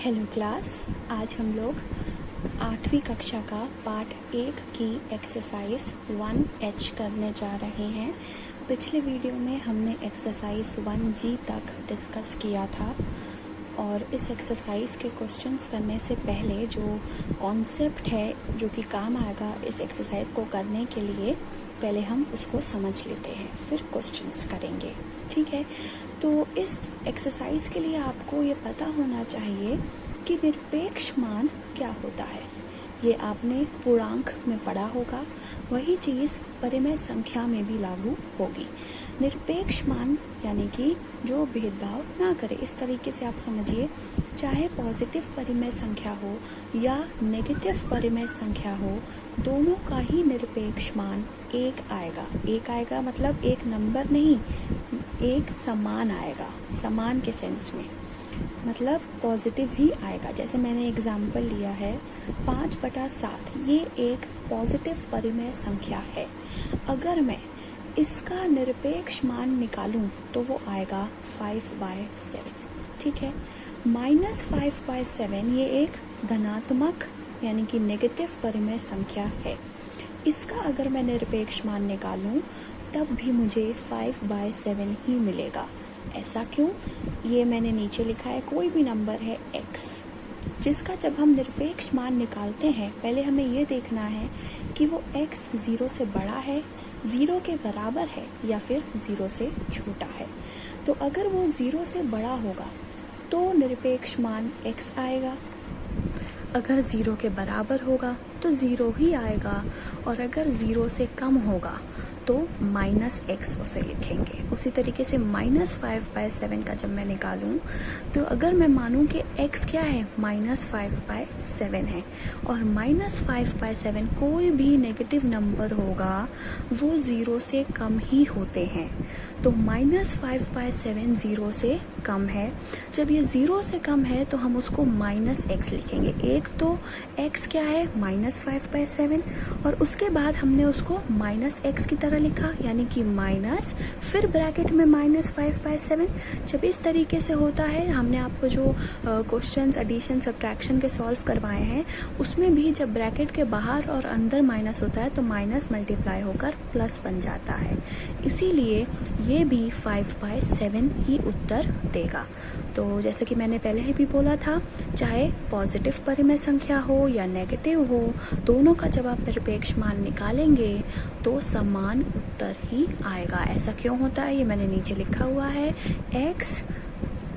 Hello class, आज हम लोग 8वीं कक्षा का पार्ट 1 की एक्सरसाइज 1H करने जा रहे हैं। पिछले वीडियो में हमने एक्सरसाइज 1G तक डिस्कस किया था और इस एक्सरसाइज के क्वेश्चंस करने से पहले जो कॉन्सेप्ट है जो कि काम आएगा इस एक्सरसाइज को करने के लिए, पहले हम उसको समझ लेते हैं, फिर क्वेश्चंस करेंगे। ठीक है, तो इस एक्सरसाइज के लिए आपको ये पता होना चाहिए कि निरपेक्ष मान क्या होता है। ये आपने पूर्णांक में पढ़ा होगा, वही चीज़ परिमेय संख्या में भी लागू होगी। निरपेक्ष मान यानी कि जो भेदभाव ना करे, इस तरीके से आप समझिए। चाहे पॉजिटिव परिमेय संख्या हो या नेगेटिव परिमेय संख्या हो, दोनों का ही निरपेक्ष मान एक आएगा। एक आएगा मतलब एक नंबर नहीं, एक समान आएगा। समान के सेंस में मतलब पॉजिटिव ही आएगा। जैसे मैंने एग्जाम्पल लिया है 5/7, ये एक पॉजिटिव परिमेय संख्या है। अगर मैं इसका निरपेक्ष मान निकालूं तो वो आएगा 5/7। ठीक है, -5/7 ये एक धनात्मक यानी कि नेगेटिव परिमेय संख्या है। इसका अगर मैं निरपेक्ष मान निकालूं तब भी मुझे 5/7 ही मिलेगा। ऐसा क्यों? ये मैंने नीचे लिखा है, कोई भी नंबर है x, जिसका जब हम निरपेक्ष मान निकालते हैं, पहले हमें ये देखना है कि वो x 0 से बड़ा है, 0 के बराबर है या फिर 0 से छोटा है। तो अगर वो 0 से बड़ा होगा तो निरपेक्ष मान x आएगा, अगर 0 के बराबर होगा तो 0 ही आएगा, और अगर 0 से कम होगा तो -x उसे लिखेंगे। उसी तरीके से -5/7 का जब मैं निकालूं तो अगर मैं मानूं कि x क्या है, -5/7 है, और -5/7 कोई भी नेगेटिव नंबर होगा वो 0 से कम ही होते हैं। तो -5/7 0 से कम है। जब ये 0 से कम है तो हम उसको -x लिखेंगे। एक तो x क्या है, -5/7, और उसके बाद हमने उसको -x की तरह लिखा, यानी कि माइनस, फिर ब्रैकेट में -5/7। जब इस तरीके से होता है, हमने आपको जो क्वेश्चंस एडिशन सब्ट्रैक्शन के सॉल्व करवाए हैं उसमें भी जब ब्रैकेट के बाहर और अंदर माइनस होता है तो माइनस मल्टीप्लाई होकर प्लस बन जाता है। इसीलिए ये भी 5/7 ही उत्तर देगा। तो जैसे कि मैंने पहले ही भी बोला था, चाहे पॉजिटिव परिमेय संख्या हो या नेगेटिव हो, दोनों का जब आप निरपेक्ष मान निकालेंगे तो समान उत्तर ही आएगा। ऐसा क्यों होता है ये मैंने नीचे लिखा हुआ है।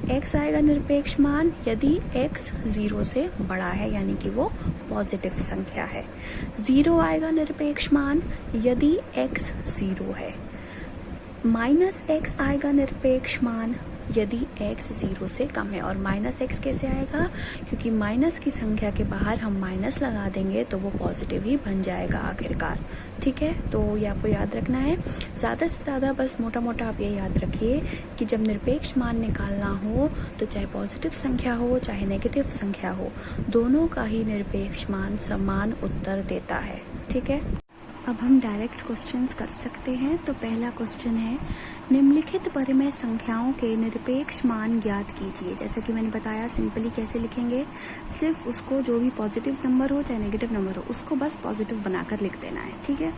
x आएगा निरपेक्ष मान यदि x 0 से बड़ा है, यानी कि वो पॉजिटिव संख्या है। 0 आएगा निरपेक्ष मान यदि x 0 है। -x आएगा निरपेक्ष मान यदि x 0 से कम है। और -x कैसे आएगा? क्योंकि माइनस की संख्या के बाहर हम माइनस लगा देंगे तो वो पॉजिटिव ही बन जाएगा आखिरकार। ठीक है, तो ये आपको याद रखना है। ज़्यादा से ज़्यादा बस मोटा मोटा आप ये याद रखिए कि जब निरपेक्ष मान निकालना हो तो चाहे पॉजिटिव संख्या हो चाहे नेगेटिव संख्या हो, दोनों का ही निरपेक्ष मान समान उत्तर देता है। ठीक है, अब हम डायरेक्ट क्वेश्चंस कर सकते हैं। तो पहला क्वेश्चन है, निम्नलिखित परिमेय संख्याओं के निरपेक्ष मान ज्ञात कीजिए। जैसे कि मैंने बताया, सिंपली कैसे लिखेंगे, सिर्फ उसको जो भी पॉजिटिव नंबर हो चाहे नेगेटिव नंबर हो उसको बस पॉजिटिव बनाकर लिख देना है। ठीक है,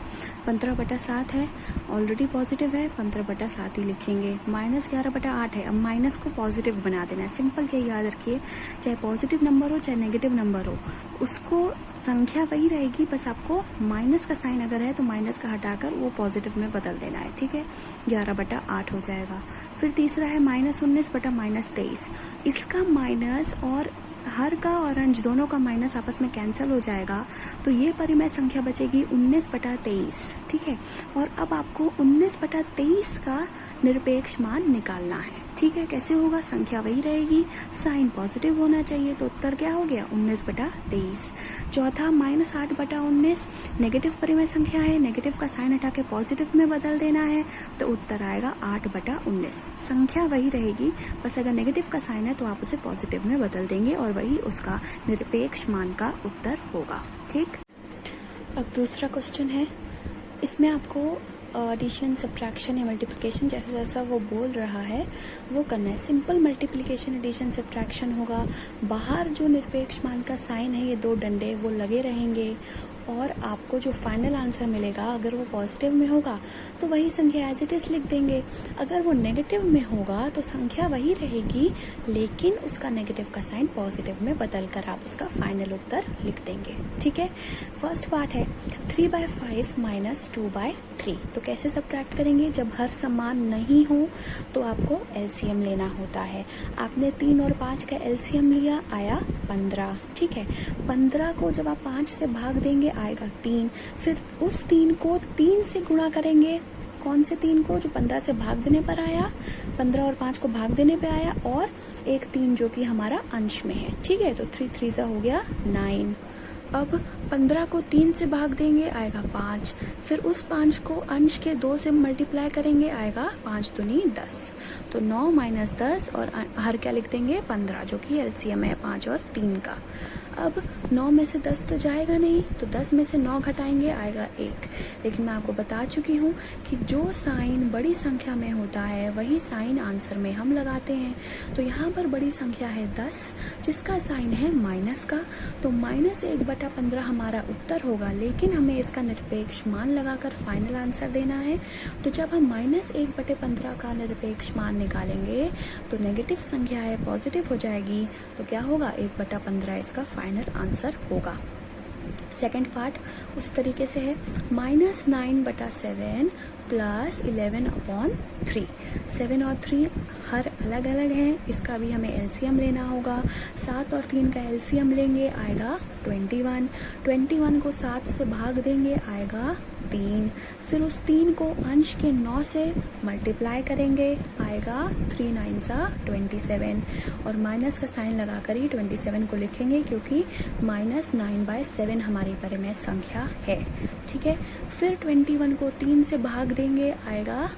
15/7 है, ऑलरेडी पॉजिटिव है, 15/7 ही लिखेंगे। -11/8 है, अब माइनस को पॉजिटिव बना देना है। सिंपल क्या याद रखिए, चाहे पॉजिटिव नंबर हो चाहे नेगेटिव नंबर हो, उसको संख्या वही रहेगी, बस आपको माइनस का साइन अगर है तो माइनस का हटाकर वो पॉजिटिव में बदल देना है। ठीक है, 11/8 हो जाएगा। फिर तीसरा है -19/-23, इसका माइनस और हर का और अंश दोनों का माइनस आपस में कैंसिल हो जाएगा, तो ये परिमेय संख्या बचेगी 19/23। ठीक है, और अब आपको 19/23 का निरपेक्ष मान निकालना है। ठीक है, कैसे होगा? संख्या वही रहेगी, साइन पॉजिटिव होना चाहिए, तो उत्तर क्या हो गया? 19/23। चौथा -8/19, नेगेटिव परिमेय संख्या है, नेगेटिव का साइन हटा के पॉजिटिव में बदल देना है, तो उत्तर आएगा 8/19। संख्या वही रहेगी, बस अगर नेगेटिव का साइन है तो आप उसे पॉजिटिव में बदल देंगे और वही उसका निरपेक्ष मान का उत्तर होगा। ठीक, अब दूसरा क्वेश्चन है, इसमें आपको एडिशन, सब्ट्रैक्शन या मल्टीप्लिकेशन जैसा जैसा वो बोल रहा है वो करना है। सिंपल मल्टीप्लिकेशन, एडिशन, सब्ट्रैक्शन होगा। बाहर जो निरपेक्ष मान का साइन है, ये दो डंडे वो लगे रहेंगे और आपको जो फाइनल आंसर मिलेगा अगर वो पॉजिटिव में होगा तो वही संख्या एज इट इज़ लिख देंगे। अगर वो नेगेटिव में होगा तो संख्या वही रहेगी लेकिन उसका नेगेटिव का साइन पॉजिटिव में बदल कर आप उसका फाइनल उत्तर लिख देंगे। ठीक है, फर्स्ट पार्ट है 3/5 माइनस 2/3। तो कैसे सब्ट्रैक्ट करेंगे? जब हर समान नहीं हो तो आपको एलसीएम लेना होता है। आपने 3 और 5 का एलसीएम लिया, आया 15। ठीक है, 15 को जब आप 5 से भाग देंगे आएगा 3। फिर उस 3 को 3 से गुणा करेंगे। कौन से 3 को? जो 15 से भाग देने पर आया, 15 और 5 को भाग देने पे आया, और एक 3 जो कि हमारा अंश में है। ठीक है, तो 3 3 हो गया 9। अब 15 को 3 से भाग देंगे आएगा 5। फिर उस 5 को अंश के 2 से मल्टीप्लाई करेंगे आएगा 5 दूनी 10। तो 9 माइनस 10 और हर क्या लिख देंगे? 15, जो कि एलसीएम है 5 और 3 का। अब 9 में से 10 तो जाएगा नहीं, तो 10 में से 9 घटाएंगे आएगा 1। लेकिन मैं आपको बता चुकी हूँ कि जो साइन बड़ी संख्या में होता है वही साइन आंसर में हम लगाते हैं। तो यहाँ पर बड़ी संख्या है 10 जिसका साइन है माइनस का, तो -1/15 हमारा उत्तर होगा। लेकिन हमें इसका निरपेक्ष मान लगाकर फाइनल आंसर देना है। तो जब हम -1/15 का निरपेक्ष मान निकालेंगे तो नेगेटिव संख्या है पॉजिटिव हो जाएगी। तो क्या होगा? 1/15 इसका फाइनल आंसर होगा। सेकेंड पार्ट उस तरीके से है -9/7 प्लस 11/3। 7 और 3 हर अलग अलग हैं, इसका भी हमें एलसीएम लेना होगा। 7 और 3 का एलसीएम लेंगे आएगा 21। 21 को 7 से भाग देंगे आएगा 3। फिर उस 3 को अंश के 9 से मल्टीप्लाई करेंगे आएगा 3 9 27 और माइनस का साइन लगाकर ही 27 को लिखेंगे क्योंकि -9/7 हमारी परिमेय संख्या है। ठीक है, फिर 21 को 3 से भाग देंगे आएगा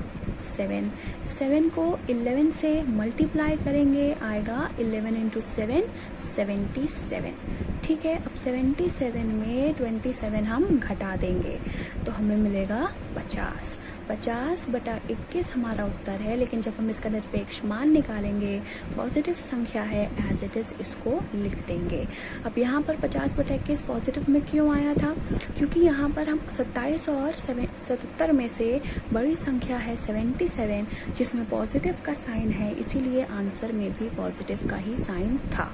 7। 7 को 11 से मल्टीप्लाई करेंगे आएगा 11 × 7 77। ठीक है, अब 77 में 27 हम घटा देंगे तो हमें मिलेगा 50। 50/21 हमारा उत्तर है। लेकिन जब हम इसका निरपेक्ष मान निकालेंगे पॉजिटिव संख्या है एज इट इज़ इसको लिख देंगे। अब यहाँ पर 50/21 पॉजिटिव में क्यों आया था? क्योंकि यहाँ पर हम 27 और 77 में से बड़ी संख्या है 77 जिसमें पॉजिटिव का साइन है, इसीलिए आंसर में भी पॉजिटिव का ही साइन था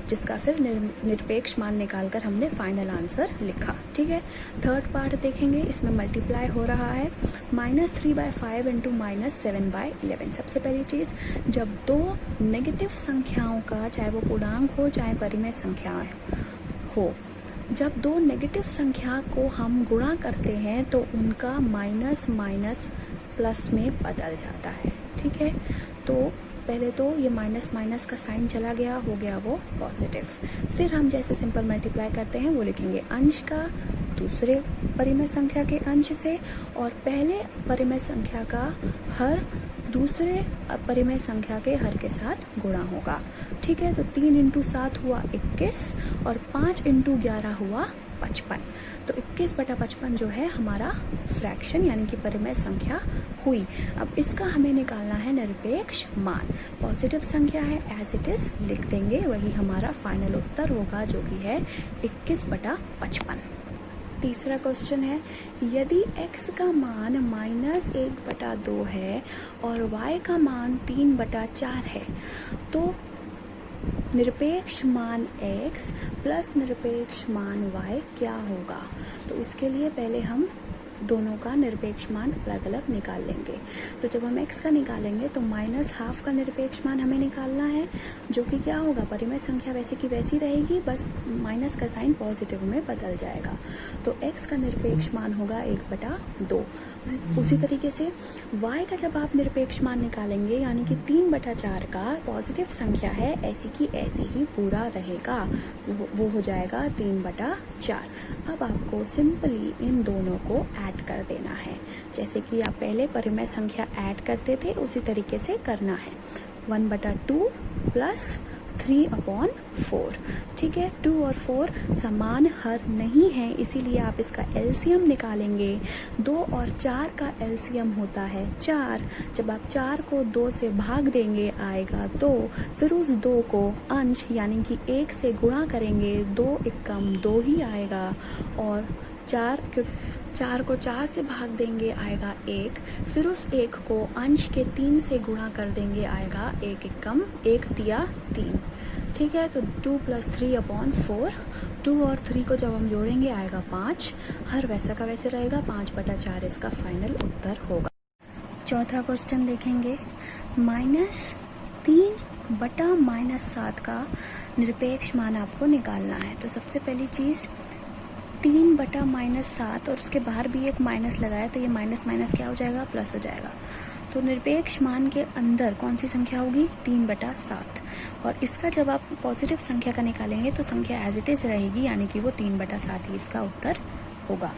जिसका फिर निरपेक्ष मान निकालकर हमने फाइनल आंसर लिखा। ठीक है, थर्ड पार्ट देखेंगे, इसमें मल्टीप्लाई हो रहा है -3/5 × -7/11। सबसे पहली चीज़, जब दो नेगेटिव संख्याओं का, चाहे वो पूर्णांक हो चाहे परिमेय संख्याएं हो, जब दो नेगेटिव संख्या को हम गुणा करते हैं तो उनका माइनस माइनस प्लस में बदल जाता है। ठीक है, तो पहले तो ये माइनस माइनस का साइन चला गया, हो गया वो पॉजिटिव। फिर हम जैसे सिंपल मल्टीप्लाई करते हैं वो लिखेंगे अंश का दूसरे परिमेय संख्या के अंश से और पहले परिमेय संख्या का हर दूसरे परिमेय संख्या के हर के साथ गुणा होगा। ठीक है, तो 3 × 7 हुआ 21 और 5 × 11 हुआ 55। तो 21/55 जो है हमारा फ्रैक्शन यानी कि परिमेय संख्या हुई। अब इसका हमें निकालना है निरपेक्ष मान। पॉजिटिव संख्या है एज इट इज लिख देंगे, वही हमारा फाइनल उत्तर होगा जो कि है 21/55। तीसरा क्वेश्चन है, यदि x का मान -1/2 है और y का मान 3/4 है तो निरपेक्ष मान x प्लस निरपेक्ष मान y क्या होगा? तो इसके लिए पहले हम दोनों का निरपेक्ष मान अलग अलग निकाल लेंगे। तो जब हम x का निकालेंगे तो -12 का निरपेक्ष मान हमें निकालना है जो कि क्या होगा? परिमेय संख्या वैसे की वैसी रहेगी, बस माइनस का साइन पॉजिटिव में बदल जाएगा। तो x का निरपेक्ष मान होगा 1/2। उसी तरीके से y का जब आप निरपेक्ष मान निकालेंगे यानी कि 3/4 का पॉजिटिव संख्या है ऐसी की ऐसी ही पूरा रहेगा, वो हो जाएगा 3/4। अब आपको सिंपली इन दोनों को ऐड कर देना है, जैसे कि आप पहले परिमेय संख्या ऐड करते थे उसी तरीके से करना है। 1/2 प्लस 3/4। ठीक है, 2 और 4 समान हर नहीं है, इसीलिए आप इसका एलसीएम निकालेंगे। 2 और 4 का एलसीएम होता है 4। जब आप 4 को 2 से भाग देंगे आएगा 2, फिर उस 2 को अंश यानी कि 1 से गुणा करेंगे, 2 एकम 2 ही आएगा। और 4 को 4 से भाग देंगे आएगा 1, फिर उस 1 को अंश के 3 से गुणा कर देंगे आएगा 1 एकम 1 तिया 3। ठीक है, तो 2 + 3/4। 2 और 3 को जब हम जोड़ेंगे आएगा 5। हर वैसा का वैसे रहेगा, 5/4 इसका फाइनल उत्तर होगा। चौथा क्वेश्चन देखेंगे, -3/-7 का निरपेक्ष मान आपको निकालना है। तो सबसे पहली चीज़ 3/-7 और उसके बाहर भी एक माइनस लगाया, तो ये माइनस माइनस क्या हो जाएगा, प्लस हो जाएगा। तो निरपेक्ष मान के अंदर कौन सी संख्या होगी, 3/7। और इसका जब आप पॉजिटिव संख्या का निकालेंगे तो संख्या एज इट इज़ रहेगी, यानी कि वो 3/7 ही इसका उत्तर होगा।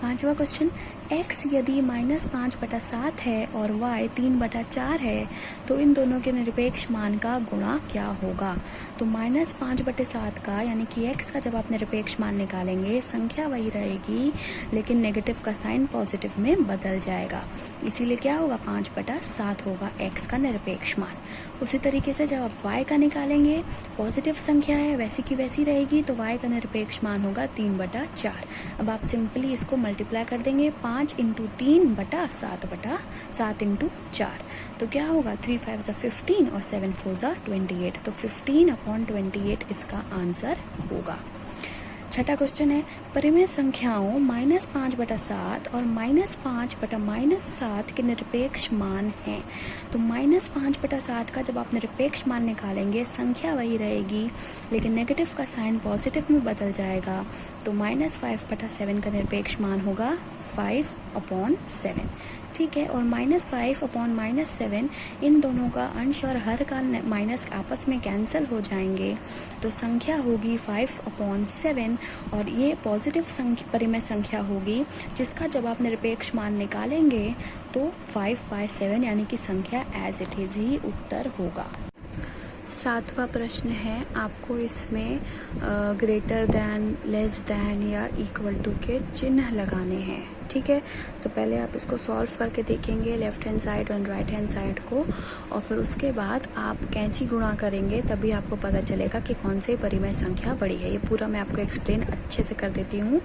पांचवा क्वेश्चन, x यदि -5/7 है और y 3/4 है तो इन दोनों के निरपेक्ष मान का गुणा क्या होगा। तो -5/7 का यानी कि x का जब आप निरपेक्ष मान निकालेंगे संख्या वही रहेगी, लेकिन नेगेटिव का साइन पॉजिटिव में बदल जाएगा, इसीलिए क्या होगा, 5/7 होगा x का निरपेक्ष मान। उसी तरीके से जब आप y का निकालेंगे, पॉजिटिव संख्या है वैसी की वैसी रहेगी, तो y का निरपेक्ष मान होगा 3/4। अब आप सिंपली इसको मल्टीप्लाई कर देंगे, 5 × 3/7/7 × 4, तो क्या होगा, 3 × 5 = 15 और 7 × 4 = 28, तो 15/28 इसका आंसर होगा। छठा क्वेश्चन है, परिमेय संख्याओं -5/7 और -5/-7 के निरपेक्ष मान हैं। तो -5/7 का जब आप निरपेक्ष मान निकालेंगे संख्या वही रहेगी, लेकिन नेगेटिव का साइन पॉजिटिव में बदल जाएगा, तो -5/7 का निरपेक्ष मान होगा 5/7। ठीक है, और -5/-7 इन दोनों का अंश और हर का माइनस आपस में कैंसिल हो जाएंगे, तो संख्या होगी 5/7 और ये पॉजिटिव परिमेय संख्या होगी, जिसका जब आप निरपेक्ष मान निकालेंगे तो 5/7 यानी कि संख्या एज इट इज ही उत्तर होगा। सातवां प्रश्न है, आपको इसमें ग्रेटर देन, लेस देन या इक्वल टू के चिन्ह लगाने हैं। ठीक है, तो पहले आप इसको सॉल्व करके देखेंगे लेफ्ट हैंड साइड और राइट हैंड साइड को, और फिर उसके बाद आप कैंची गुणा करेंगे, तभी आपको पता चलेगा कि कौन सी परिमेय संख्या बड़ी है। ये पूरा मैं आपको एक्सप्लेन अच्छे से कर देती हूँ,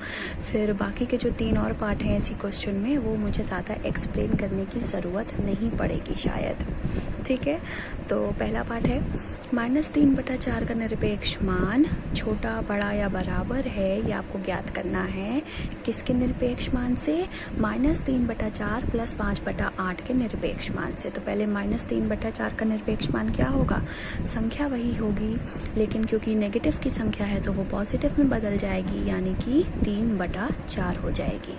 फिर बाकी के जो 3 और पार्ट हैं इसी क्वेश्चन में वो मुझे ज़्यादा एक्सप्लेन करने की ज़रूरत नहीं पड़ेगी शायद। ठीक है, तो पहला पार्ट है, -3/4 का निरपेक्ष मान छोटा, बड़ा या बराबर है, ये आपको ज्ञात करना है। किसके निरपेक्ष मान से, -3/4 + 5/8 के निरपेक्ष मान से। तो पहले -3/4 का निरपेक्ष मान क्या होगा, संख्या वही होगी, लेकिन क्योंकि नेगेटिव की संख्या है तो वो पॉजिटिव में बदल जाएगी, यानी कि 3/4 हो जाएगी।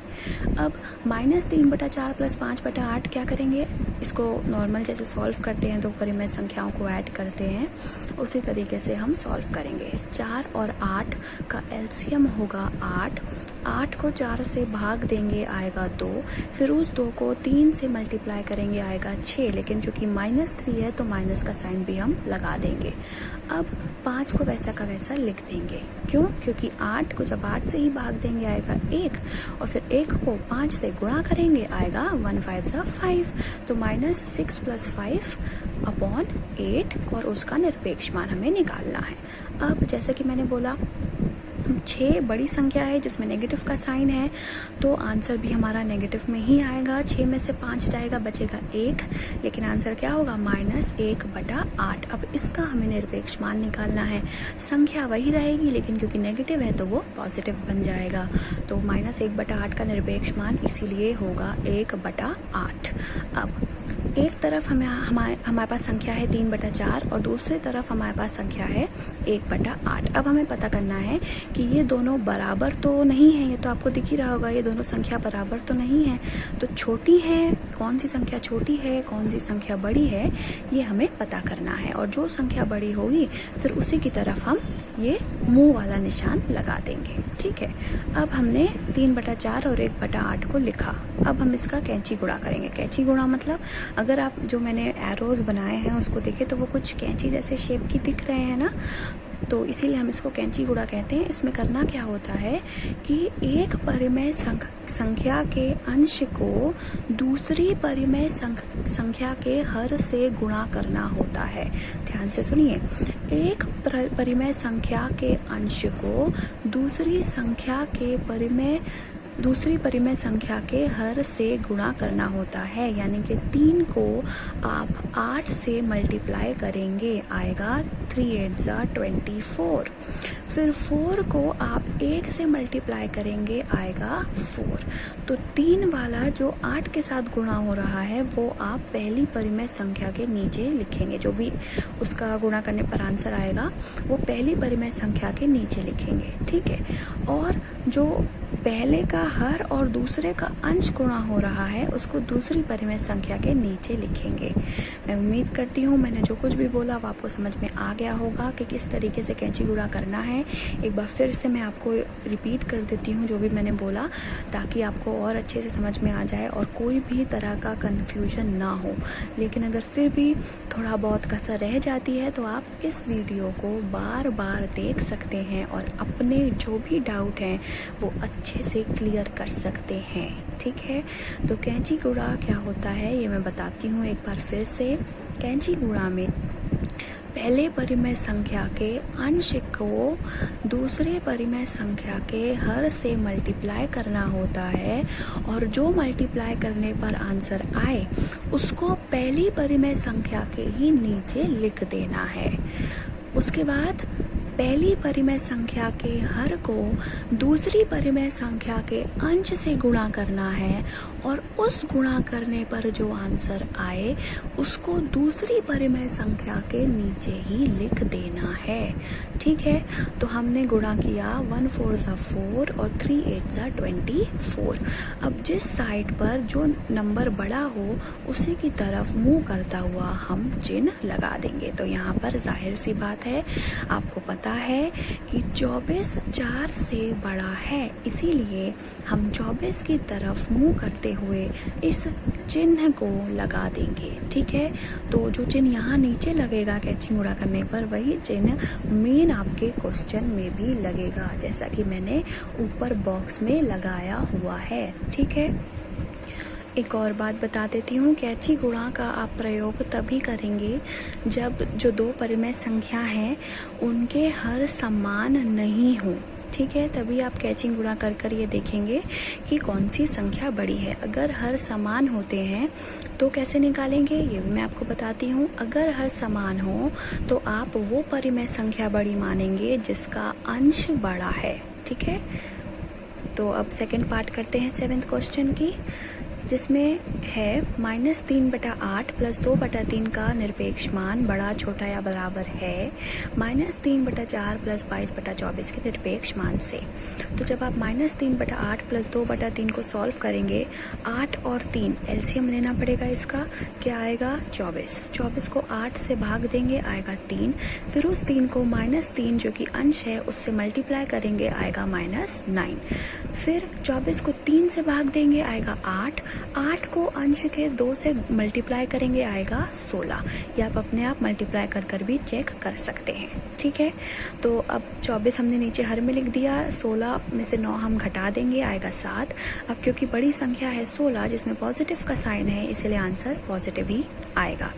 अब -3/4 + 5/8 क्या करेंगे, इसको नॉर्मल जैसे सॉल्व करते हैं तो परिमेय संख्याओं को ऐड करते हैं, उसी तरीके से हम सॉल्व करेंगे। 4 और 8 का एलसीएम होगा 8। 8 को 4 से भाग देंगे आएगा 2, फिर उस 2 को 3 से मल्टीप्लाई करेंगे आएगा 6, लेकिन क्योंकि -3 है तो माइनस का साइन भी हम लगा देंगे। अब 5 को वैसा का वैसा लिख देंगे, क्यों, क्योंकि 8 को जब 8 से ही भाग देंगे आएगा 1, और फिर 1 को 5 से गुणा करेंगे आएगा 1 × 5 = 5, तो -6 + 5/8 और उसका निरपेक्ष मान हमें निकालना है। अब जैसे कि मैंने बोला 6 बड़ी संख्या है जिसमें नेगेटिव का साइन है, तो आंसर भी हमारा नेगेटिव में ही आएगा। 6 में से 5 जाएगा, बचेगा 1, लेकिन आंसर क्या होगा, -1/8। अब इसका हमें निरपेक्ष मान निकालना है, संख्या वही रहेगी लेकिन क्योंकि नेगेटिव है तो वो पॉजिटिव बन जाएगा, तो -1/8 का निरपेक्ष मान इसीलिए होगा 1/8। अब एक तरफ हमारे पास संख्या है 3/4 और दूसरी तरफ हमारे पास संख्या है 1/8। अब हमें पता करना है कि ये दोनों बराबर तो नहीं है, ये तो आपको दिख ही रहा होगा, ये दोनों संख्या बराबर तो नहीं है, तो छोटी है, कौन सी संख्या छोटी है, कौन सी संख्या बड़ी है, ये हमें पता करना है। और जो संख्या बड़ी होगी फिर उसी की तरफ हम ये मुंह वाला निशान लगा देंगे। ठीक है, अब हमने 3/4 और 1/8 को लिखा। अब हम इसका कैंची गुणा करेंगे। कैंची गुणा मतलब अगर आप जो मैंने एरोज़ बनाए हैं उसको देखें तो वो कुछ कैंची जैसे शेप की दिख रहे हैं ना, तो इसीलिए हम इसको कैंची गुणा कहते हैं। इसमें करना क्या होता है कि एक परिमेय संख्या के अंश को दूसरी परिमेय संख्या के हर से गुणा करना होता है। ध्यान से सुनिए, एक परिमेय संख्या के अंश को दूसरी परिमेय संख्या के हर से गुणा करना होता है। यानी कि 3 को आप 8 से मल्टीप्लाई करेंगे, आएगा 3 8 जा 24। फिर 4 को आप 1 से मल्टीप्लाई करेंगे, आएगा 4। तो 3 वाला जो 8 के साथ गुणा हो रहा है वो आप पहली परिमेय संख्या के नीचे लिखेंगे। जो भी उसका गुणा करने पर आंसर आएगा वो पहली परिमेय संख्या के नीचे लिखेंगे, ठीक है। और जो पहले का हर और दूसरे का अंश गुणा हो रहा है उसको दूसरी परिमेय संख्या के नीचे लिखेंगे। मैं उम्मीद करती हूँ मैंने जो कुछ भी बोला वो आपको समझ में आ गया होगा कि किस तरीके से कैंची गुणा करना है। एक बार फिर से मैं आपको रिपीट कर देती हूँ जो भी मैंने बोला, ताकि आपको और अच्छे से समझ में आ जाए और कोई भी तरह का कन्फ्यूजन ना हो। लेकिन अगर फिर भी थोड़ा बहुत कसर रह जाती है तो आप इस वीडियो को बार बार देख सकते हैं और अपने जो भी डाउट हैं वो अच्छे से क्लियर कर सकते हैं, ठीक है। तो कैंची गुणा क्या होता है ये मैं बताती हूँ एक बार फिर से। कैंची गुणा में पहले परिमेय संख्या के अंश को दूसरे परिमेय संख्या के हर से मल्टीप्लाई करना होता है और जो मल्टीप्लाई करने पर आंसर आए उसको पहली परिमेय संख्या के ही नीचे लिख देना है। उसके बाद पहली परिमेय संख्या के हर को दूसरी परिमेय संख्या के अंश से गुणा करना है और उस गुणा करने पर जो आंसर आए उसको दूसरी परिमेय संख्या के नीचे ही लिख देना है, ठीक है। तो हमने गुणा किया 1 4 जा 4 और 3 8 जा 24। अब जिस साइड पर जो नंबर बड़ा हो उसी की तरफ मुंह करता हुआ हम चिन्ह लगा देंगे। तो यहाँ पर जाहिर सी बात है, आपको पता है कि 24 4 से बड़ा है, इसीलिए हम 24 की तरफ मुंह करते हुए इस चिन्ह को लगा देंगे, ठीक है। तो जो चिन्ह यहाँ नीचे लगेगा कैंची गुणा करने पर वही चिन्ह मेन आपके क्वेश्चन में भी लगेगा, जैसा कि मैंने ऊपर बॉक्स में लगाया हुआ है, ठीक है। एक और बात बता देती हूँ, कैंची गुणा का आप प्रयोग तभी करेंगे जब जो दो परिमेय संख्या हैं उनके हर समान नहीं हो, ठीक है। तभी आप कैंची गुणा कर कर ये देखेंगे कि कौन सी संख्या बड़ी है। अगर हर समान होते हैं तो कैसे निकालेंगे ये भी मैं आपको बताती हूँ। अगर हर समान हो तो आप वो परिमेय संख्या बड़ी मानेंगे जिसका अंश बड़ा है, ठीक है। तो अब सेकंड पार्ट करते हैं 7th क्वेश्चन की, जिसमें है -3/8 + 2/3 का निरपेक्ष मान बड़ा, छोटा या बराबर है -3/4 + 22/24 के निरपेक्ष मान से। तो जब आप -3/8 + 2/3 को सॉल्व करेंगे, 8 और 3 एलसीएम लेना पड़ेगा इसका, क्या आएगा 24। 24 को 8 से भाग देंगे, आएगा 3। फिर उस 3 को -3 जो कि अंश है उससे मल्टीप्लाई करेंगे, आएगा -9। फिर 24 को 3 से भाग देंगे, आएगा 8। 8 को अंश के 2 से मल्टीप्लाई करेंगे, आएगा 16। ये आप अपने आप मल्टीप्लाई कर कर भी चेक कर सकते हैं, ठीक है। तो अब 24 हमने नीचे हर में लिख दिया, 16 में से 9 हम घटा देंगे, आएगा 7। अब क्योंकि बड़ी संख्या है 16 जिसमें पॉजिटिव का साइन है, इसलिए आंसर पॉजिटिव ही आएगा।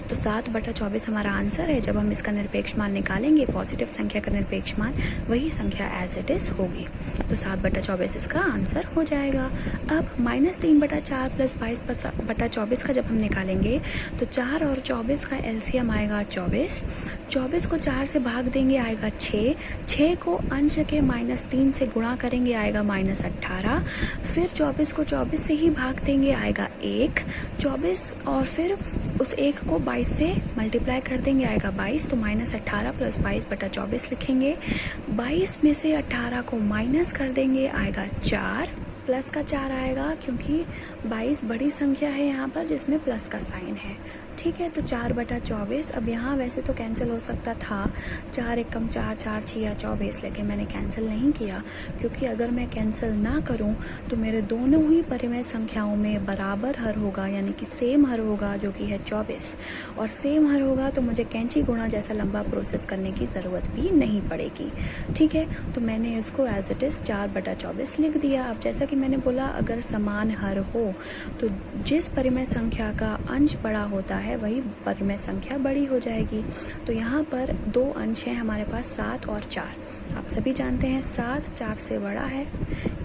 तो 7/24 हमारा आंसर है। जब हम इसका निरपेक्ष मान निकालेंगे, पॉजिटिव संख्या का निरपेक्ष मान वही संख्या एज इट इज होगी। तो 7/24 इसका आंसर हो जाएगा। अब -3/4 + 22/24 का जब हम निकालेंगे तो 4 और 24 का एलसीएम आएगा 24। 24 को 4 से भाग देंगे, आएगा 6। 6 को अंश के -3 से गुणा करेंगे, आएगा -18। फिर 24 को 24 से ही भाग देंगे, आएगा 1। 24 और फिर उस 1 को 22 से मल्टीप्लाई कर देंगे, आएगा 22। तो -18 + 22/24 लिखेंगे। 22 में से 18 को माइनस कर देंगे, आएगा 4। प्लस का 4 आएगा क्योंकि 22 बड़ी संख्या है यहाँ पर जिसमें प्लस का साइन है। ठीक है, तो 4/24। अब यहाँ वैसे तो कैंसिल हो सकता था, 4 एकम 4, 4 छिया 24, लेकिन मैंने कैंसिल नहीं किया क्योंकि अगर मैं कैंसिल ना करूँ तो मेरे दोनों ही परिमेय संख्याओं में बराबर हर होगा, यानी कि सेम हर होगा जो कि है 24, और सेम हर होगा तो मुझे कैंची गुणा जैसा लंबा प्रोसेस करने की ज़रूरत भी नहीं पड़ेगी। ठीक है, तो मैंने इसको एज इट इज़ 4/24 लिख दिया। अब जैसा कि मैंने बोला, अगर समान हर हो तो जिस परिमेय संख्या का अंश बड़ा होता है वही परिमेय संख्या बड़ी हो जाएगी। तो यहाँ पर दो अंश हैं हमारे पास, 7 और 4। आप सभी जानते हैं 7 4 से बड़ा है,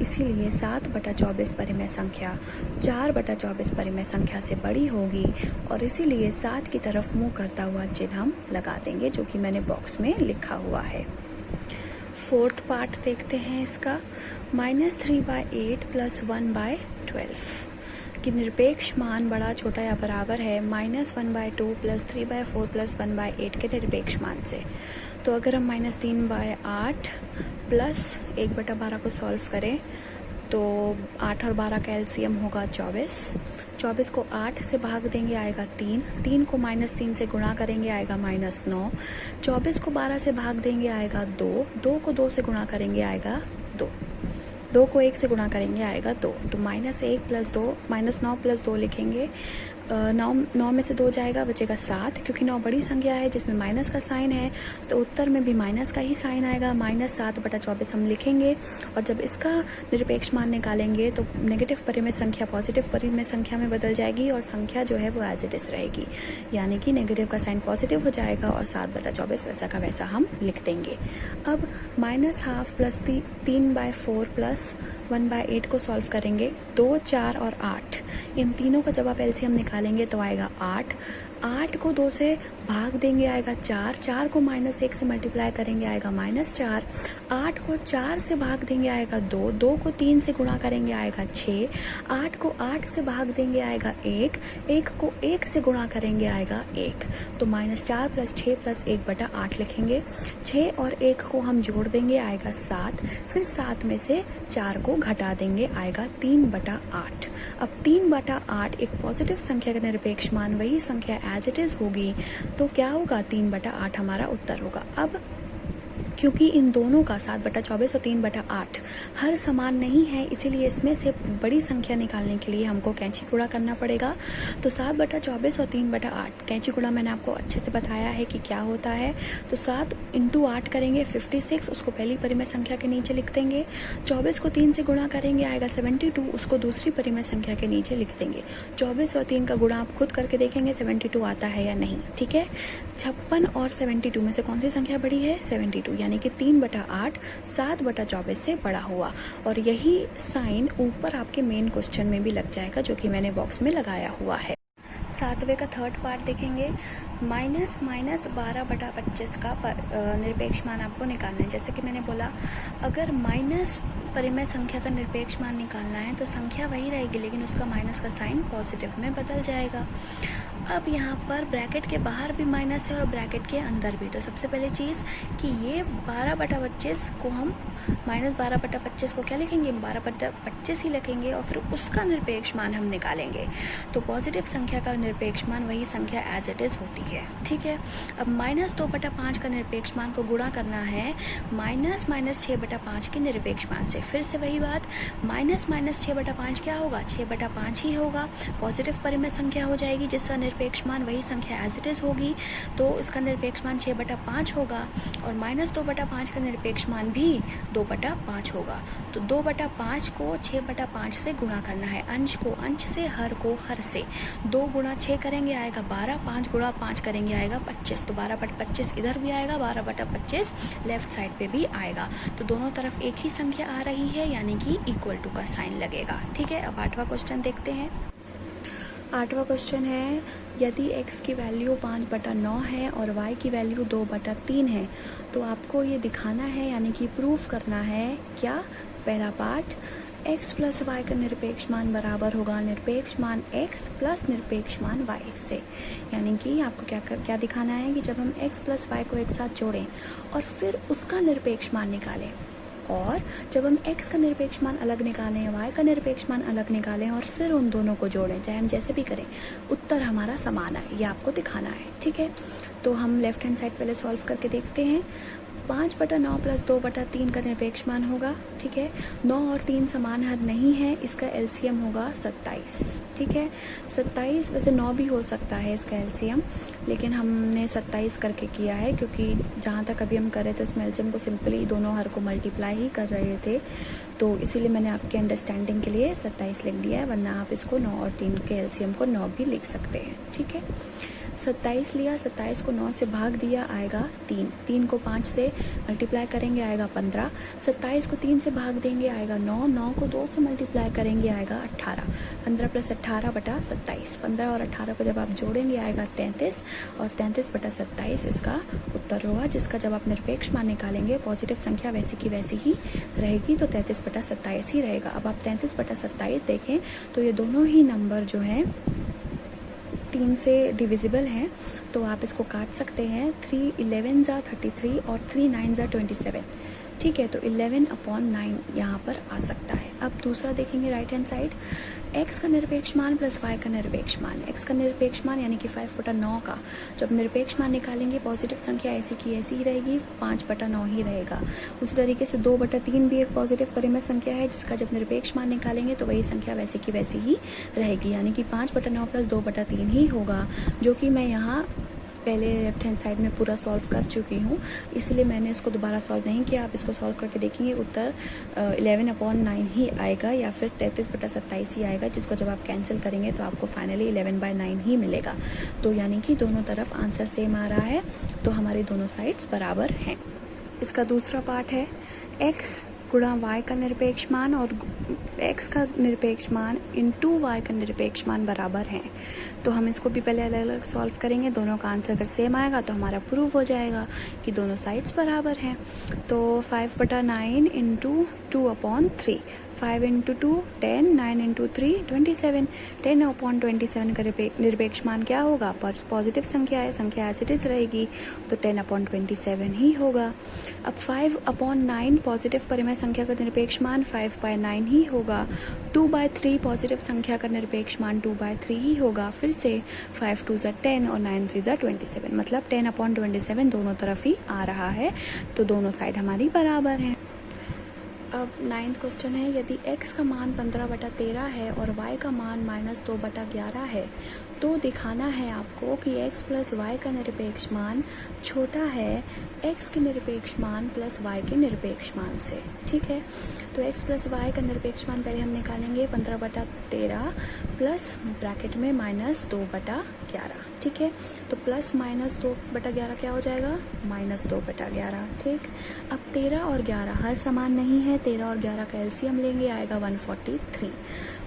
इसीलिए 7/24 परिमेय संख्या 4/24 परिमेय संख्या से बड़ी होगी, और इसीलिए 7 की तरफ मुँह करता हुआ चिन्ह हम लगा देंगे, जो कि मैंने बॉक्स में लिखा हुआ है। फोर्थ पार्ट देखते हैं इसका। -3/8 + 1/12 कि निरपेक्ष मान बड़ा छोटा या बराबर है -1/2 + 3/4 + 1/8 के निरपेक्ष मान से। तो अगर हम -3/8 प्लस 1/12 को सॉल्व करें तो 8 और 12 का एलसीएम होगा 24। 24 को 8 से भाग देंगे आएगा 3, 3 को -3 से गुणा करेंगे आएगा -9, 24 को 12 से भाग देंगे आएगा 2, 2 को 2 से गुणा करेंगे आएगा 2, 2 को 1 से गुणा करेंगे आएगा 2। तो -1 + 2 -9 + 2 लिखेंगे। 9 में से 2 जाएगा, बचेगा 7। क्योंकि 9 बड़ी संख्या है जिसमें माइनस का साइन है, तो उत्तर में भी माइनस का ही साइन आएगा। -7/24 हम लिखेंगे, और जब इसका निरपेक्ष मान निकालेंगे तो नेगेटिव परिमेय संख्या पॉजिटिव परिमेय संख्या में बदल जाएगी, और संख्या जो है वो एज इट इज रहेगी, यानी कि नेगेटिव का साइन पॉजिटिव हो जाएगा और 7/24 वैसा का वैसा हम लिख देंगे। अब -12 + 3/4 + 1/8 को सॉल्व करेंगे। 2, 4 और 8, इन तीनों का जब आप एलसीएम निकालेंगे तो आएगा 8। 8 को 2 से भाग देंगे आएगा 4, 4 को -1 से मल्टीप्लाई करेंगे आएगा -4, 8 को 4 से भाग देंगे आएगा 2, 2 को 3 से गुणा करेंगे आएगा 6, 8 को 8 से भाग देंगे आएगा 1, 1 को 1 से गुणा करेंगे आएगा 1। तो -4 + 6 + 1/8 लिखेंगे। 6 और 1 को हम जोड़ देंगे आएगा 7, फिर 7 में से 4 को घटा देंगे आएगा 3/8। अब 3/8 एक पॉजिटिव संख्या का निरपेक्ष मान वही संख्या एज इट इज होगी, तो क्या होगा 3/8 हमारा उत्तर होगा। अब क्योंकि इन दोनों का 7/24 और 3/8 हर समान नहीं है, इसीलिए इसमें से बड़ी संख्या निकालने के लिए हमको कैंची गुणा करना पड़ेगा। तो 7/24 और 3/8 कैंची गुणा मैंने आपको अच्छे से बताया है कि क्या होता है। तो 7 × 8 करेंगे 56, उसको पहली परिमेय संख्या के नीचे लिख देंगे। 24 को 3 से गुणा करेंगे आएगा 72, उसको दूसरी परिमेय संख्या के नीचे लिख देंगे। 24 और 3 का गुणा आप खुद करके देखेंगे 72 आता है या नहीं। ठीक है, 56 और 72 में से कौन सी संख्या बड़ी है? 72, यानी कि 3/8 7/24 से बड़ा हुआ। और यही साइन ऊपर आपके मेन क्वेश्चन में भी लग जाएगा, जो कि मैंने बॉक्स में लगाया हुआ है। 7वें का थर्ड पार्ट देखेंगे। -12/25 का निरपेक्ष मान आपको निकालना है। जैसे कि मैंने बोला, अगर माइनस परिमेय संख्या का निरपेक्ष मान निकालना है तो संख्या वही रहेगी, लेकिन उसका माइनस का साइन पॉजिटिव में बदल जाएगा। अब यहाँ पर ब्रैकेट के बाहर भी माइनस है और ब्रैकेट के अंदर भी। तो सबसे पहले चीज़ कि ये 12/25 को हम -12/25 को क्या लिखेंगे? 12/25 ही लिखेंगे, और फिर उसका निरपेक्ष मान हम निकालेंगे। तो पॉजिटिव संख्या का निरपेक्ष मान वही संख्या एज इट इज होती है। ठीक है, अब -2/5 का निरपेक्ष मान को गुणा करना है -6/5 के निरपेक्ष मान से। फिर से वही बात, -6/5 क्या होगा? 6/5 ही होगा। पॉजिटिव परिमेय संख्या हो जाएगी जिसका निरपेक्ष मान वही संख्या एज इट इज होगी, तो इसका निरपेक्ष मान 6/5 होगा। और -2/5 का निरपेक्ष मान भी 2/5 होगा। तो 2/5 को 6/5 से गुणा करना है। अंश को अंश से, हर को हर से। 2 × 6 करेंगे आएगा 12, 5 × 5 करेंगे आएगा 25। तो 12/25 इधर भी आएगा, 12/25 लेफ्ट साइड पे भी आएगा। तो दोनों तरफ एक ही संख्या आ रही है, यानी कि इक्वल टू का साइन लगेगा। ठीक है, अब 8वां क्वेश्चन देखते हैं। 8वां क्वेश्चन है, यदि x की वैल्यू 5/9 है और y की वैल्यू 2/3 है, तो आपको ये दिखाना है, यानी कि प्रूफ करना है क्या? पहला पार्ट, x + y का निरपेक्ष मान बराबर होगा निरपेक्ष मान x + निरपेक्ष मान y से। यानी कि आपको क्या दिखाना है कि जब हम x + y को एक साथ जोड़ें और फिर उसका निरपेक्ष मान निकालें, और जब हम x का निरपेक्ष मान अलग निकालें, y का निरपेक्ष मान अलग निकालें और फिर उन दोनों को जोड़ें, चाहे हम जैसे भी करें, उत्तर हमारा समान आए, ये आपको दिखाना है। ठीक है, तो हम लेफ्ट हैंड साइड पहले सॉल्व करके देखते हैं। 5/9 + 2/3 का निरपेक्ष मान होगा। ठीक है, 9 और 3 समान हर नहीं है, इसका एलसीएम होगा 27। ठीक है, 27, वैसे 9 भी हो सकता है इसका एलसीएम, लेकिन हमने 27 करके किया है क्योंकि जहाँ तक अभी हम कर रहे थे उसमें एलसीएम को सिंपली दोनों हर को मल्टीप्लाई ही कर रहे थे, तो इसीलिए मैंने आपके अंडरस्टैंडिंग के लिए 27 लिख दिया है, वरना आप इसको 9 और 3 के एलसीएम को 9 भी लिख सकते हैं। ठीक है, 27 लिया, 27 को 9 से भाग दिया, आएगा 3, 3 को 5 से मल्टीप्लाई करेंगे आएगा 15, 27 को 3 से भाग देंगे आएगा 9, 9 को 2 से मल्टीप्लाई करेंगे आएगा 18, 15 + 18/27, 15 और 18 को जब आप जोड़ेंगे आएगा 33 और 33/27 इसका उत्तर होगा, जिसका जब आप निरपेक्ष मान निकालेंगे पॉजिटिव संख्या वैसी की वैसी ही रहेगी, तो 33/27 ही रहेगा। अब आप 33/27 देखें तो ये दोनों ही नंबर जो हैं 3 से डिविजिबल हैं, तो आप इसको काट सकते हैं। 3 11 ज़ा 33 और 3 9 ज़ा 27। ठीक है, तो 11/9 यहाँ पर आ सकता है। अब दूसरा देखेंगे राइट हैंड साइड, x का निरपेक्ष मान प्लस y का निरपेक्ष मान। x का निरपेक्ष मान यानी कि 5/9 का जब निरपेक्ष मान निकालेंगे पॉजिटिव संख्या ऐसी की ऐसी ही रहेगी, 5/9 ही रहेगा। उसी तरीके से 2/3 भी एक पॉजिटिव परिमेय संख्या है, जिसका जब निरपेक्ष मान निकालेंगे तो वही संख्या वैसी की वैसी ही रहेगी, यानी कि 5/9 + 2/3 ही होगा, जो कि मैं यहाँ पहले लेफ्ट हैंड साइड में पूरा सॉल्व कर चुकी हूँ, इसलिए मैंने इसको दोबारा सॉल्व नहीं किया। आप इसको सॉल्व करके देखेंगे, उत्तर 11/9 ही आएगा या फिर 33/27 ही आएगा, जिसको जब आप कैंसिल करेंगे तो आपको फाइनली 11/9 ही मिलेगा। तो यानी कि दोनों तरफ आंसर सेम आ रहा है, तो हमारी दोनों साइड्स बराबर हैं। इसका दूसरा पार्ट है x गुणा y का निरपेक्ष मान और x का निरपेक्ष मान इंटू y का निरपेक्ष मान बराबर हैं। तो हम इसको भी पहले अलग अलग सॉल्व करेंगे, दोनों का आंसर अगर सेम आएगा तो हमारा प्रूव हो जाएगा कि दोनों साइड्स बराबर हैं। तो 5/9 × 2/3, 5 × 2 10, 9 × 3 27, 10/27 का निरपेक्ष मान क्या होगा? पर पॉजिटिव संख्या है, संख्या एज इट इज रहेगी, तो 10/27 ही होगा। अब 5/9 पॉजिटिव परिमेय संख्या का निरपेक्ष मान 5/9 ही होगा। 2/3 पॉजिटिव संख्या का निरपेक्ष मान 2/3 ही होगा। फिर से 5 2 ज़ा 10 और 9 3 ज़ा 27, मतलब 10/27 दोनों तरफ ही आ रहा है, तो दोनों साइड हमारी बराबर हैं। अब 9th क्वेश्चन है, यदि x का मान 15/13 है और y का मान -2/11 है, तो दिखाना है आपको कि x + y का निरपेक्ष मान छोटा है x के निरपेक्ष मान प्लस y के निरपेक्ष मान से। ठीक है, तो x + y का निरपेक्ष मान पहले हम निकालेंगे 15/13 प्लस ब्रैकेट में -2/11। ठीक है, तो प्लस -2/11 क्या हो जाएगा? -2/11। ठीक, अब 13 और 11 हर समान नहीं है, 13 और 11 का एलसीएम लेंगे आएगा 143।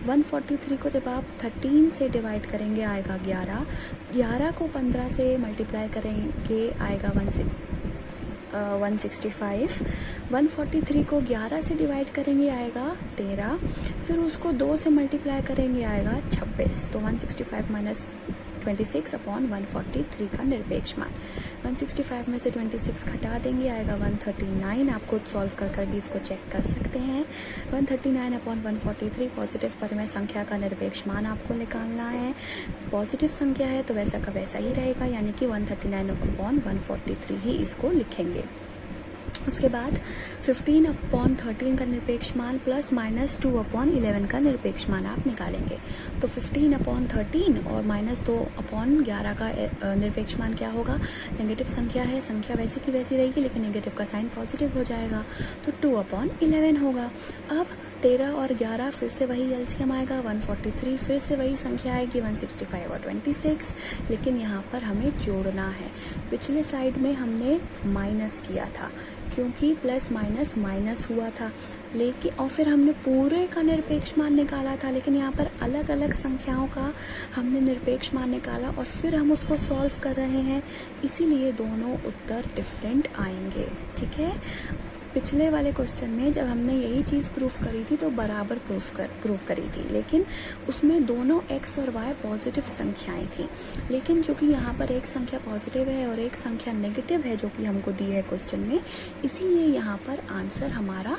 143 को जब आप 13 से डिवाइड करेंगे आएगा 11, 11 को 15 से मल्टीप्लाई करेंगे आएगा 165, 143 को 11 से डिवाइड करेंगे आएगा 13, फिर उसको 2 से मल्टीप्लाई करेंगे आएगा 26, तो 165 - 26/143 का निरपेक्ष मान। 165 में से 26 घटा देंगे आएगा 139। आप खुद सॉल्व कर भी इसको चेक कर सकते हैं। 139/143 पॉजिटिव परिमेय संख्या का निरपेक्ष मान आपको निकालना है। पॉजिटिव संख्या है तो वैसा का वैसा ही रहेगा, यानी कि 139/143 ही इसको लिखेंगे। उसके बाद 15/13 का निरपेक्ष मान प्लस -2/11 का निरपेक्ष मान आप निकालेंगे। तो 15/13 और -2/11 का निरपेक्ष मान क्या होगा? नेगेटिव संख्या है, संख्या वैसी की वैसी रहेगी, लेकिन नेगेटिव का साइन पॉजिटिव हो जाएगा, तो 2/11 होगा। अब 13 और 11 फिर से वही एलसीएम आएगा 143, फिर से वही संख्या आएगी 165 और 26, लेकिन यहाँ पर हमें जोड़ना है। पिछले साइड में हमने माइनस किया था क्योंकि प्लस माइनस माइनस हुआ था, लेकिन और फिर हमने पूरे का निरपेक्ष मान निकाला था, लेकिन यहाँ पर अलग अलग संख्याओं का हमने निरपेक्ष मान निकाला और फिर हम उसको सॉल्व कर रहे हैं, इसीलिए दोनों उत्तर डिफरेंट आएंगे। ठीक है, पिछले वाले क्वेश्चन में जब हमने यही चीज़ प्रूफ करी थी तो बराबर प्रूफ करी थी, लेकिन उसमें दोनों x और y पॉजिटिव संख्याएं थी। लेकिन चूँकि यहाँ पर एक संख्या पॉजिटिव है और एक संख्या नेगेटिव है जो कि हमको दी है क्वेश्चन में, इसीलिए यहाँ पर आंसर हमारा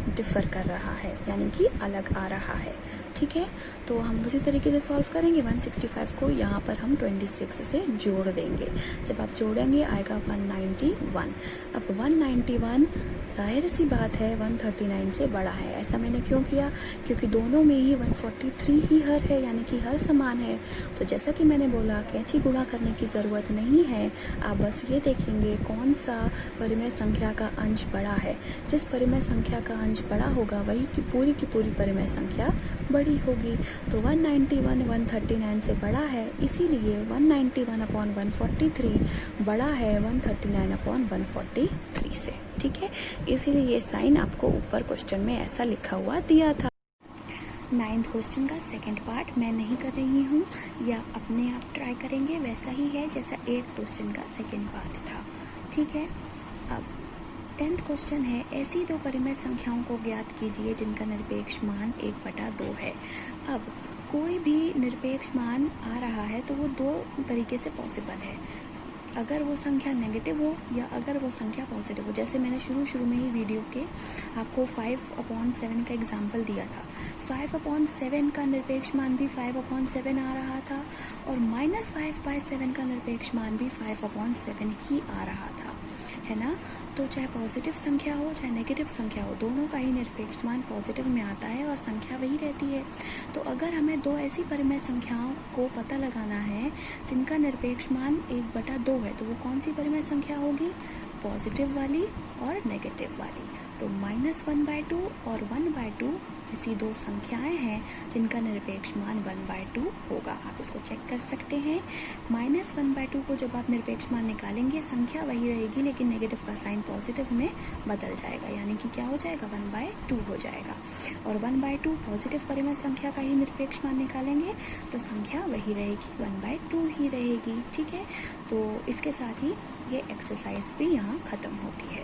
डिफ़र कर रहा है, यानी कि अलग आ रहा है। ठीक है, तो हम उसी तरीके से सॉल्व करेंगे। 165 को यहाँ पर हम 26 से जोड़ देंगे। जब आप जोड़ेंगे आएगा 191। अब 191 जाहिर सी बात है 139 से बड़ा है। ऐसा मैंने क्यों किया? क्योंकि दोनों में ही 143 ही हर है, यानी कि हर समान है। तो जैसा कि मैंने बोला, कैंची गुणा करने की ज़रूरत नहीं है। आप बस ये देखेंगे कौन सा परिमेय संख्या का अंश बड़ा है। जिस परिमेय संख्या का अंश बड़ा होगा वही की पूरी परिमेय संख्या बड़ी होगी। तो 191 139 से बड़ा है, इसीलिए 191/143 बड़ा है 139/143 से। ठीक है, इसीलिए ये साइन आपको ऊपर क्वेश्चन में ऐसा लिखा हुआ दिया था। 9th क्वेश्चन का सेकंड पार्ट मैं नहीं कर रही हूँ, या अपने आप ट्राई करेंगे, वैसा ही है जैसा 8th क्वेश्चन का सेकंड पार्ट था। ठीक है, अब 10th क्वेश्चन है, ऐसी दो परिमेय संख्याओं को ज्ञात कीजिए जिनका निरपेक्ष मान 1/2 है। अब कोई भी निरपेक्ष मान आ रहा है तो वो दो तरीके से पॉसिबल है, अगर वो संख्या नेगेटिव हो या अगर वो संख्या पॉजिटिव हो। जैसे मैंने शुरू में ही वीडियो के आपको 5/7 का एग्जाम्पल दिया था। 5/7 का निरपेक्ष मान भी 5/7 आ रहा था और -5/7 का निरपेक्ष मान भी 5/7 ही आ रहा था, है ना। तो चाहे पॉजिटिव संख्या हो चाहे नेगेटिव संख्या हो, दोनों का ही निरपेक्ष मान पॉजिटिव में आता है और संख्या वही रहती है। तो अगर हमें दो ऐसी परिमेय संख्याओं को पता लगाना है जिनका निरपेक्ष मान 1/2 है, तो वो कौन सी परिमेय संख्या होगी? पॉजिटिव वाली और नेगेटिव वाली। तो -1/2 और 1/2 ऐसी दो संख्याएं हैं जिनका निरपेक्ष मान 1/2 होगा। आप इसको चेक कर सकते हैं। -1/2 को जब आप निरपेक्ष मान निकालेंगे, संख्या वही रहेगी लेकिन नेगेटिव का साइन पॉजिटिव में बदल जाएगा, यानी कि क्या हो जाएगा? 1/2 हो जाएगा। और 1/2 पॉजिटिव परिमेय संख्या का ही निरपेक्ष मान निकालेंगे तो संख्या वही रहेगी, 1/2 ही रहेगी। ठीक है, तो इसके साथ ही ये एक्सरसाइज भी यहाँ ख़त्म होती है।